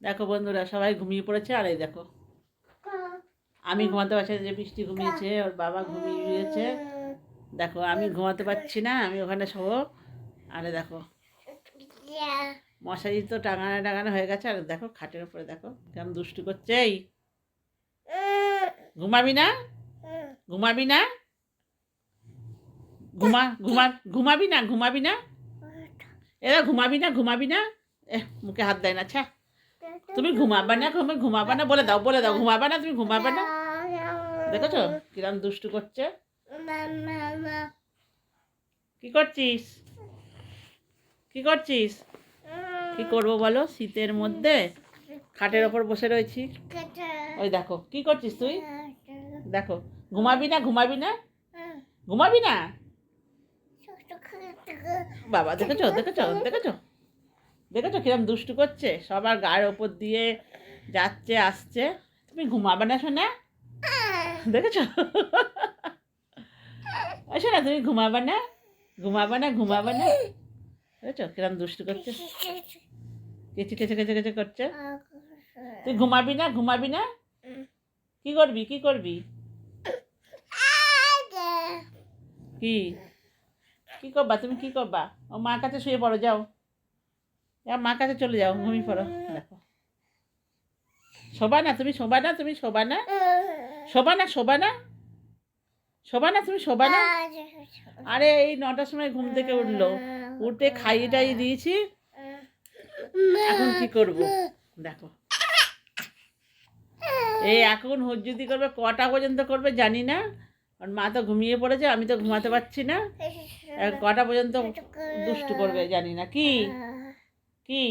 দেখো বন্ধুরা, সবাই ঘুমিয়ে পড়েছে। আর এই দেখো, আমি ঘুমাতে পারছি না, যে বৃষ্টি ঘুমিয়েছে, ওর বাবা ঘুমিয়েছে। দেখো আমি ঘুমাতে পারছি না, আমি ওখানে শোবো। আরে দেখো, মশারি তো টাঙানো টাঙানো হয়ে গেছে। আর দেখো খাটের উপরে দেখো কেমন দুষ্টু করছে। এই ঘুমাবি না? ঘুমাবি না? ঘুমাবি না? ঘুমাবি না? এরা ঘুমাবি না? ঘুমাবি না? মুখে হাত দেয় না। আচ্ছা, তুমি ঘুমাবা না? ঘুমাবা না? বলে দাও, বলে দাও, ঘুমাবা না? তুমি ঘুমাবা না? দেখেছো কিরম দুষ্টু করছে। কি করছিস? কি করছিস? কি করবো বলো, শীতের মধ্যে খাটের ওপর বসে রয়েছি। ওই দেখো কি করছিস তুই? দেখো, ঘুমাবি না? ঘুমাবি না? ঘুমাবি না? বাবা দেখেছো দেখেছো দেখেছো দেখেছো কিরম দুষ্টু করছে, সবার গায়ের ওপর দিয়ে যাচ্ছে আসছে। তুমি ঘুমাবে না শোনা? দেখেছো? শোনা, তুমি ঘুমাবে না? ঘুমাবে না? ঘুমাবে না? দেখেছো কিরম দুষ্টু করছে, কেচে কেচে কেচে কেচে করছে। তুই ঘুমাবি না? ঘুমাবি না? কি করবি? কি করবি? কি কি করবা তুমি? কি করবা? ও মার কাছে শুয়ে পড়ো, যাও, মার কাছে চলে যাও, ঘুমিয়ে পড়ো। দেখো, শোবা না তুমি? শোবা না? তুমি শোবা না? শোবা না? শোবা না? শোবা না? তুমি শোবা না? আরে এই 9টার সময় ঘুম থেকে উঠলো, উঠে খাইয়ে টাইয়ে দিয়েছি। এখন কি করব দেখো, এই এখন হুজ্জুতি করবে, কটা পর্যন্ত করবে জানি না। আর মা তো ঘুমিয়ে পড়েছে, আমি তো ঘুমাতে পারছি না। কটা পর্যন্ত দুষ্টু করবে জানি না। কি কি